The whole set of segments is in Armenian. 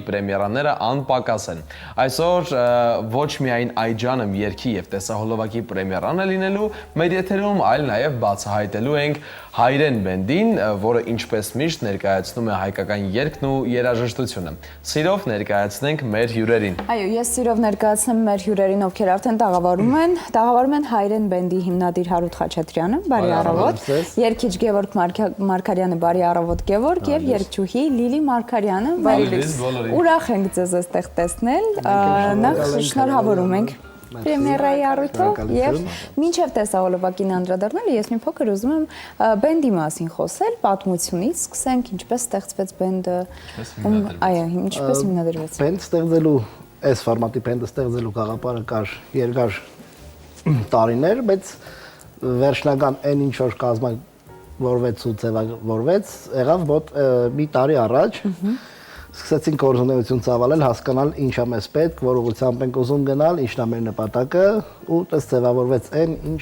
պրեմիերաները անպակաս են։ Այսօր ոչ միայն Այջանը երգի եւ տեսահոլովակի պրեմիերան է լինելու մեր եթերում, այլ նաեւ բացահայտելու ենք Հայրեն բենդին, որը ինչպես միշտ ներկայացնում է հայկական երգն ու երաժշտությունը։ Սիրով ներկայացնենք մեր հյուրերին։ Այո, ես սիրով ներկայացնեմ մեր հյուրերին, ովքեր արդեն տաղավարում են Հայրեն բենդի հիմնադիր Հարութ Խաչատրյանը, բարի առավոտ, երգիչ Գևորգ Մարգարյանը, բարի առավոտ Գևորգ, եւ երգչուհի Լիլի Մարգարյանը, բարի լույս։ Ուրախ ենք ձեզ այստեղ տեսնել, նախ շնորհավորում ենք պրեմիերայի առիթով եւ մինչեւ տեսահոլովակին անդրադառնալը ես մի փոքր ուզում եմ բենդի մասին խոսել, պատմությունից սկսենք, ինչպես ստեղծվեց բենդը, այո, ինչպես հիմնադրվեց։ Բենդ ստեղծելու, այս ֆորմատի բենդը ստեղծելու գաղափարը կար երկար տարիներ, բայց վերջնական այն ինչ որ կազմավորվեց ու ձևավորվեց, եղավ մոտ մի տարի առաջ սկսեցինք գործունեություն ծավալել, հասկանալ ինչ է մեզ պետք, որ ուղղությամբ ենք ուզում գնալ, ինչն է մեր նպատակը, ու տես ձևավորվեց այն, ինչ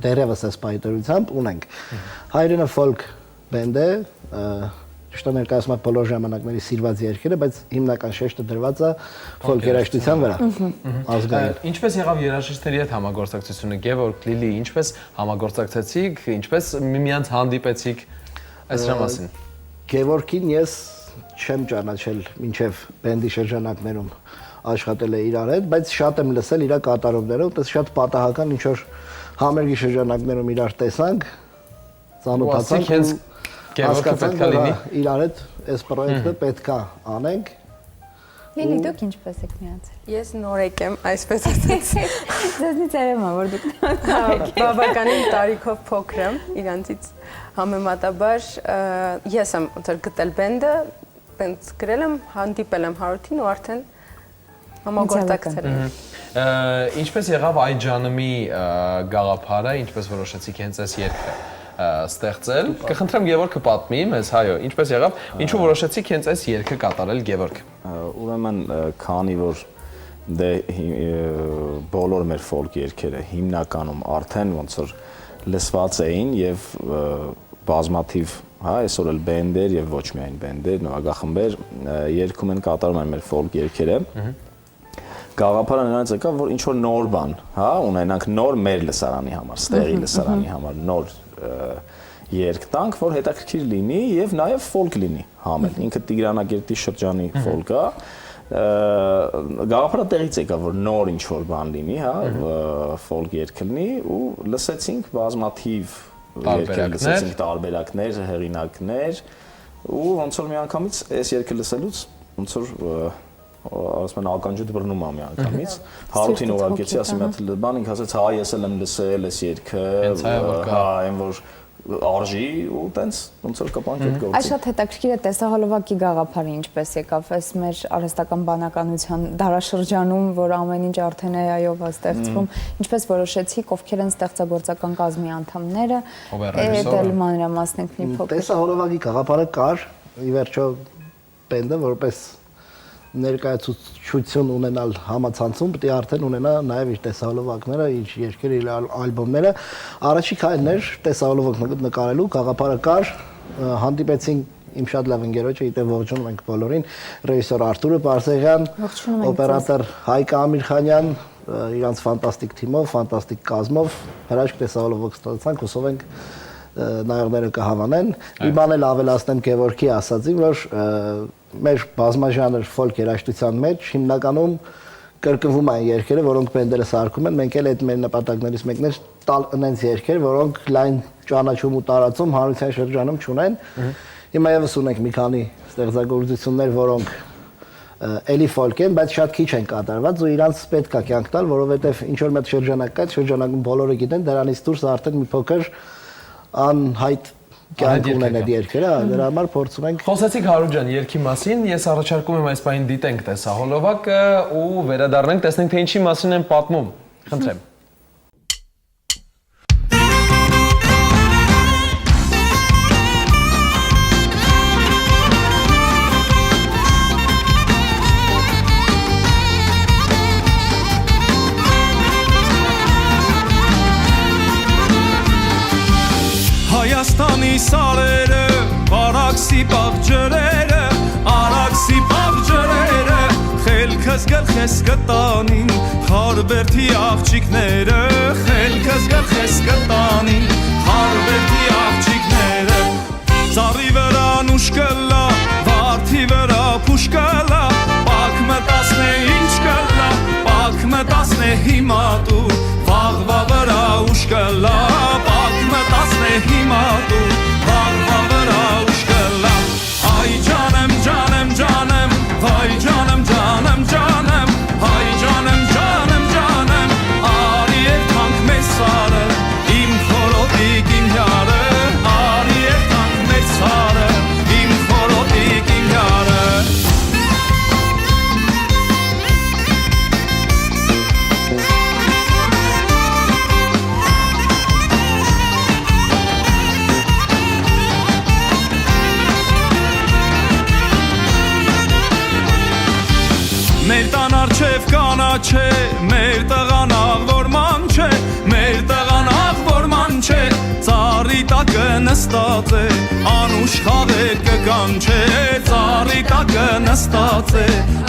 դեռևս այս պայմանությամբ ունենք։ Հայրենը ֆոլք բենդ է, ճիշտ է ներկայացնում է բոլոր ժամանակների սիրված երգերը, բայց հիմնական շեշտը դրված է ֆոլք երաժշտության վրա, ազգային։ Ինչպես եղավ երաժիշտների հետ համագործակցությունը, Գևորգ, Լիլի, ինչպես համագործակցեցիք, ինչպես միմյանց հանդիպեցիք այս մասին։ Գևորգին ես չեմ ճանաչել մինչև բենդի շրջանակներում աշխատել է իրար հետ, բայց շատ եմ լսել իր կատարումները, ու շատ պատահական ինչ որ համերգի շրջանակներում իրար տեսանք, ծանոթացանք ու հասկացանք, որ իրար հետ այս պրոյեկտը պետք է անենք։ Լիլի, դուք ինչպես եք միացել։ Ես նորեկ եմ, այսպես ասած։ Ձեզնից երևում է, որ դուք բավականին տարիքով փոքր եմ, իրանցից համեմատաբար ես եմ գտել բենդը, բենդ գրել եմ, հանդիպել եմ Հարութին ու արդեն համագործակցել եմ։ Ինչպես եղավ Այջանմի գաղափարը, ինչպես որոշեցիք հենց այս երգը ստեղծել։ Կխնդրեմ Գևորգը պատմի մեզ, հայո, ինչպես եղավ, ինչու որոշեցիք հենց այս երգը կատարել, Գևորգ։ Ուրեմն քանի որ դե բոլոր մեր ֆոլք երգերը հիմնականում արդեն ոնց որ լսված էին եւ բազմաթիվ, հա, այսօր էլ բենդեր եւ ոչ միայն բենդեր, նվագախմբեր երգում են, կատարում են մեր ֆոլք երգերը։ Գաղափարը նրանց եկավ, որ ինչ որ նոր բան, հա, ունենանք նոր մեր լսարանի համար, ստեղի լսարանի համար նոր երգ տանք, որ հետաքրքիր լինի եւ նաեւ ֆոլք լինի համել։ Ինքը Տիգրանագերտի շրջանի ֆոլք է։ Գաղափարը տեղից եկավ, որ նոր ինչ որ բան լինի, հա, ֆոլք երգ լինի ու լսեցինք բազմաթիվ երգեր, լսեցինք տարբերակներ, հեղինակներ ու ոնց որ միանգամից այս երգը լսելուց ոնց որ ասում են ականջուդ բռնում է միանգամից։ Հարութին ուղարկեցի, ասի մի հատ բան, ինքը ասաց, հա, ես էլ եմ լսել այս երգը, հա, այն որ արժի ու տենց ոնց որ կապանք այդ գործը։ Այս շատ հետաքրքիր է տեսահոլովակի գաղափարը ինչպես եկավ, այս մեր արհեստական բանականության դարաշրջանում, որ ամեն ինչ արդեն AI-ով է ստեղծվում, ինչպես որոշեցիք, ովքեր են ստեղծագործական կազմի անդամները, այդ մանրամասնենք մի փոքր։ Տեսահոլովակի գաղափարը կար, ի վերջո բենդը որպես ներկայացություն ունենալ համացանցում, պետք է արդեն ունենա նաև իր տեսահոլովակները, իր երգերը, իր ալբոմները։ Առաջի քայլն էր տեսահոլովակ նկարելու, գաղափարը կար, հանդիպեցինք իմ շատ լավ ընկերոջը, իդե ողջունում ենք բոլորին, ռեժիսոր Արթուրը Պարսեղյան, օպերատոր Հայկ Ամիրխանյան, իրանց ֆանտաստիկ թիմով, ֆանտաստիկ կազմով, հրաշք տեսահոլովակ ստացանք, հուսով ենք նայողները կհավանեն։ Մի բան էլ ավելացնեմ Գևորգի ասածին, որ մեր բազմաժանր ֆոլք երաժշտության մեջ հիմնականում կրկնվում են երգերը, որոնք բենդերը սարքում են, մենք էլ այդ մեր նպատակներից մեկն է տալ այնց երգեր, որոնք լայն ճանաչում ու տարածում հանրության շրջանում չունեն։ Հիմա եւս ունենք մի քանի ստեղծագործություններ, որոնք էլի ֆոլք են, բայց շատ քիչ են կատարված ու իրանց պետք է կյանք տալ, որովհետեւ ինչ որ մեծ շրջանակ կա, շրջանակում բոլորը գիտեն, դրանից դուրս արդեն մի փոքր անհայտ կյանք ունեն այդ երգերը, դրա համար փորձում ենք։ Խոսեցիք Հարութ ջան երգի մասին, ես առաջարկում եմ այս պահին դիտենք տեսահոլովակը ու վերադառնանք, տեսնենք թե ինչի մասին են պատմում։ Խնդրեմ։ Հայաստանի սարերը, Արաքսի պաղ ջրերը, Արաքսի պաղ ջրերը խելքս գլխես կտանին Խարբերդի աղջիկները խելքս գլխես կտանին Խարբերդի աղջիկները Ծառի վրա նուշ կլա Վարդի վրա փուշ կլա Պակ մտածն է ինչ կլա Պակ մտածն է հիմա դու Վաղվա վրա ուշ կլա Պակ մտածն է հիմա դու Վաղվա վրա ուշ կլա Այ ջանեմ, ջանեմ, ջանեմ Վայ ջանեմ, ջանեմ, ջանեմ Հայ ջանեմ, ջանեմ, ջանեմ Արի երթանք մեզ սարը Իմ խորոտիկ իմ յարը Արի երթանք մեզ սարը Իմ խորոտիկ իմ յարը Մեր տան արջև կանաչե, մեր տղան աղվորման չէ, մեր տղան աղվորման չէ, ծառի տակը նստած է, անուշ խաղեր կկանչե, ծառի տակը նստած է,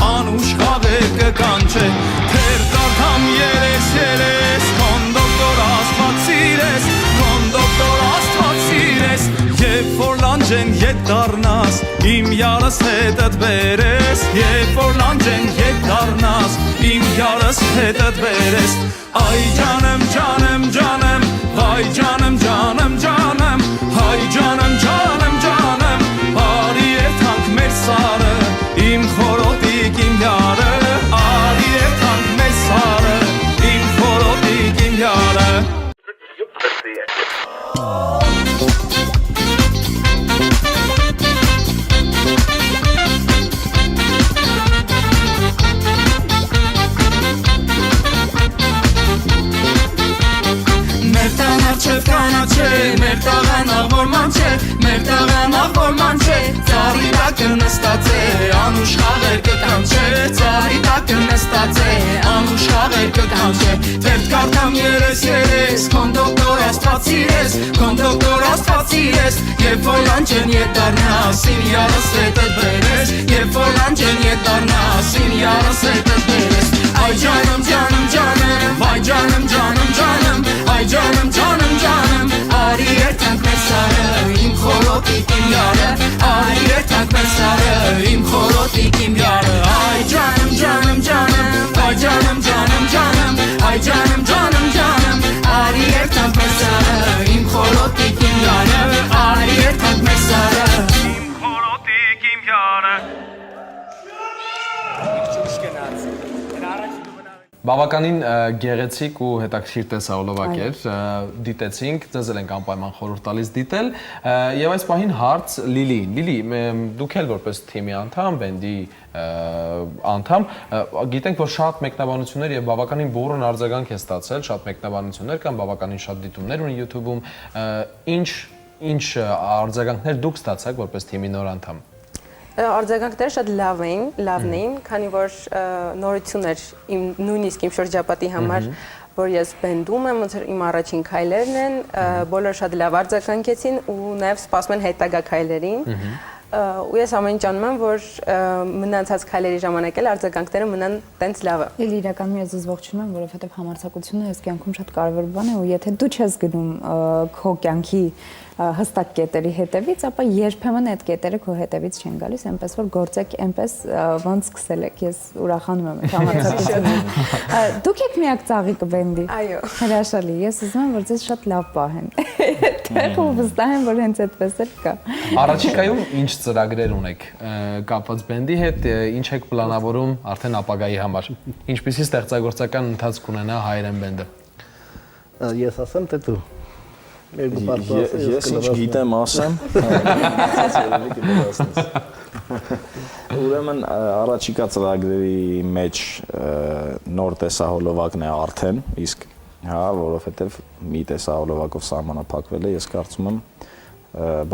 անուշ խաղեր կկանչե, թեր կարդամ երես երես, քոն դոկտոր աստված սիրես, քոն դոկտոր աստված սիրես, Եվ որ լանջեն ետ դառնաս, իմ յարս հետըտ բերես, Եվ որ լանջեն ետ դառնաս, իմ յարս հետըտ բերես, Այ ջանեմ, ջանեմ, ջանեմ, վայ ջանեմ, ջանեմ, ջանեմ, հայ ջանեմ, ջանեմ, ջանեմ, արի երթանք մեր սարը, իմ խորոտիկ իմ յարը, արի երթանք մեր սարը, իմ խորոտիկ իմ յարը Արջև կանաչե, մեր տղան աղվորման չէ, մեր տղան աղվորման չէ, ծառի տակը նստած է, անուշ խաղեր կկանչե, ծառի տակը նստած է, անուշ խաղեր կկանչե, թերթ կարդամ երես երես, քոն դոկտոր աստված սիրես, քոն դոկտոր աստված սիրես, երբ որ լանջեն ետ դառնաս, իմ յարս հետըտ բերես, երբ որ լանջեն ետ դառնաս, իմ յարս հետըտ բերես, այ ջանեմ, ջանեմ, ջանեմ, վայ ջանեմ, ջանեմ, ջանեմ, այ ջանեմ, ջանեմ, ջանեմ, արի երթանք մեր սարը, իմ խորոտիկ իմ յարը, արի երթանք մեր սարը, իմ խորոտիկ իմ յարը, այ ջանեմ, ջանեմ, ջանեմ, այ ջանեմ, ջանեմ, ջանեմ, այ ջանեմ, ջանեմ, ջանեմ, արի երթանք մեր սարը, իմ խորոտիկ իմ յարը, արի երթանք մեր սարը, իմ խորոտիկ իմ յարը Բավականին գեղեցիկ ու հետաքրքիր տեսահոլովակ էր, դիտեցինք, ձեզ էլ ենք անպայման խորհուրդ տալիս դիտել, եւ այս պահին հարց Լիլիին։ Լիլի, դուք էլ որպես թիմի անդամ, բենդի անդամ, գիտենք, որ շատ մեկնաբանություններ եւ բավականին բուրըն արձագանք է ստացել, շատ մեկնաբանություններ կան, բավականին շատ դիտումներ ունի YouTube-ում, ինչ արձագանքներ դուք ստացաք որպես թիմի նոր անդամ։ Արձագանքները շատ լավն էին, քանի որ նորություն էր նույնիսկ իմ շրջապատի համար, որ ես բենդում եմ, ոնց որ իմ առաջին քայլերն են, բոլորը շատ լավ արձագանքեցին ու նաև սպասում են հետագա քայլերին։ Ու ես ամեն ինչ անում եմ, որ մնացած քայլերի ժամանակ էլ արձագանքները մնան տենց լավը։ Իլ իրականում ես ձեզ ողջունում եմ, որովհետև համարձակությունը այս կյանքում շատ կարևոր բան է ու եթե դու չես գնում քո կյանքի հստակ կետերի հետևից, ապա երբեմն այդ կետերը քո հետևից չեն գալիս, այնպես որ գործեք այնպես ոնց սկսել եք, ես ուրախանում եմ այդ համարձակությունից։ Դուք եք միակ ծաղիկը բենդի։ Այո։ Հրաշալի, ես ուզում եմ, որ ձեզ շատ լավ պահեն։ Այդտեղ ու վստահ եմ, որ հենց այդպես էլ կա։ Առաջիկայում ինչ ծրագրեր ունեք կապված բենդի հետ, ինչ եք պլանավորում արդեն ապագայի համար։ Ինչպիսի ստեղծագործական ընթացք կունենա Հայերեն բենդը։ Ես ասեմ, թե դու Ես ինչ գիտեմ ասեմ, ուրեմն առաջիկա ծրագրերի մեջ նոր տեսահոլովակն է արդեն, իսկ որովհետև մի տեսահոլովակով սահմանափակվել է, ես կարծում եմ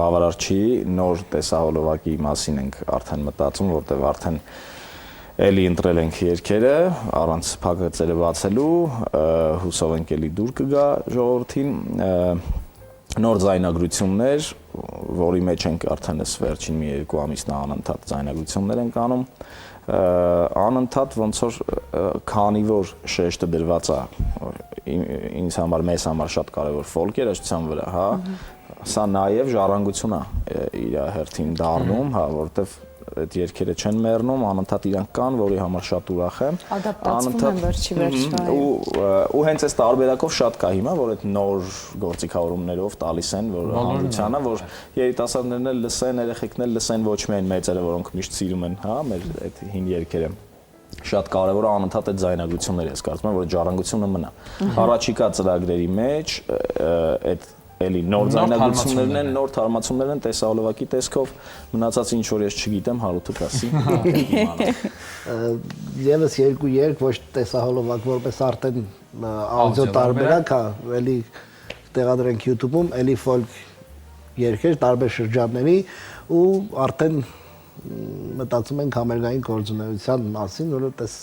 բավարար չի, նոր տեսահոլովակի մասին ենք արդեն մտածում, որտեղ արդեն էլի ընտրել ենք երգերը, առանց փակագծերը բացելու, հուսով ենք էլի դուր կգա ժողովրդին, նոր ձայնագրություններ, որի մեջ ենք արդեն այս վերջին մի 2 ամիսն անընդհատ ձայնագրություններ ենք անում, անընդհատ ոնց որ քանի որ շեշտը դրված է ինձ համար, մեզ համար շատ կարևոր ֆոլք երաժշտության վրա, հա, սա նաև ժառանգություն է իր հերթին դառնում, հա, որովհետև այդ երգերը չեն մեռնում, անընդհատ իրանք կան, որի համար շատ ուրախ եմ։ Ադապտացվում են վերջի վերջը։ Ու հենց այս տարբերակով շատ կա հիմա, որ այդ նոր գործիքավորումներով տալիս են, որ հանրությանը, որ երիտասարդներն էլ լսեն, երեխեքն էլ լսեն, ոչ միայն մեծերը, որոնք միշտ սիրում են, հա, մեր այդ հին երգերը։ Շատ կարևոր է անընդհատ այդ ձայնագրությունները, ես կարծում եմ, որ ժառանգությունը մնա։ Առաջիկա ծրագրերի մեջ այդ էլի նոր ձայնագրություններն են, նոր թարմացումներն են տեսահոլովակի տեսքով, մնացած ինչ որ ես չգիտեմ, Հարութը կասի։ Եվս երկու երգ, ոչ տեսահոլովակ, որպես արդեն աուդիո տարբերակ, հա, էլի տեղադրենք YouTube-ում, էլի ֆոլք երգեր տարբեր շրջանների ու արդեն մտածում ենք համերգային գործունեության մասին, որովհետեւ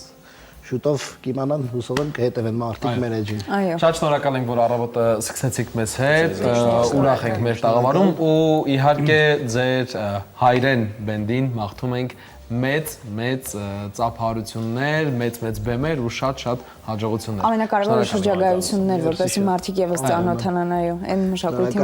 շուտով կիմանան, հուսով եմ կհետևեն մարդիկ մեր էջին։ Այո։ Շատ շնորհակալ ենք, որ առավոտը սկսեցիք մեզ հետ, ուրախ ենք մեր տաղավարում ու իհարկե ձեր հայրեն բենդին մաղթում ենք մեծ ծափահարություններ, մեծ բեմեր ու շատ հաջողություններ։ Ամենակարևորը շրջագայություններ, որպեսզի մարդիկ եւս ծանոթանան, այո, այն մշակույթի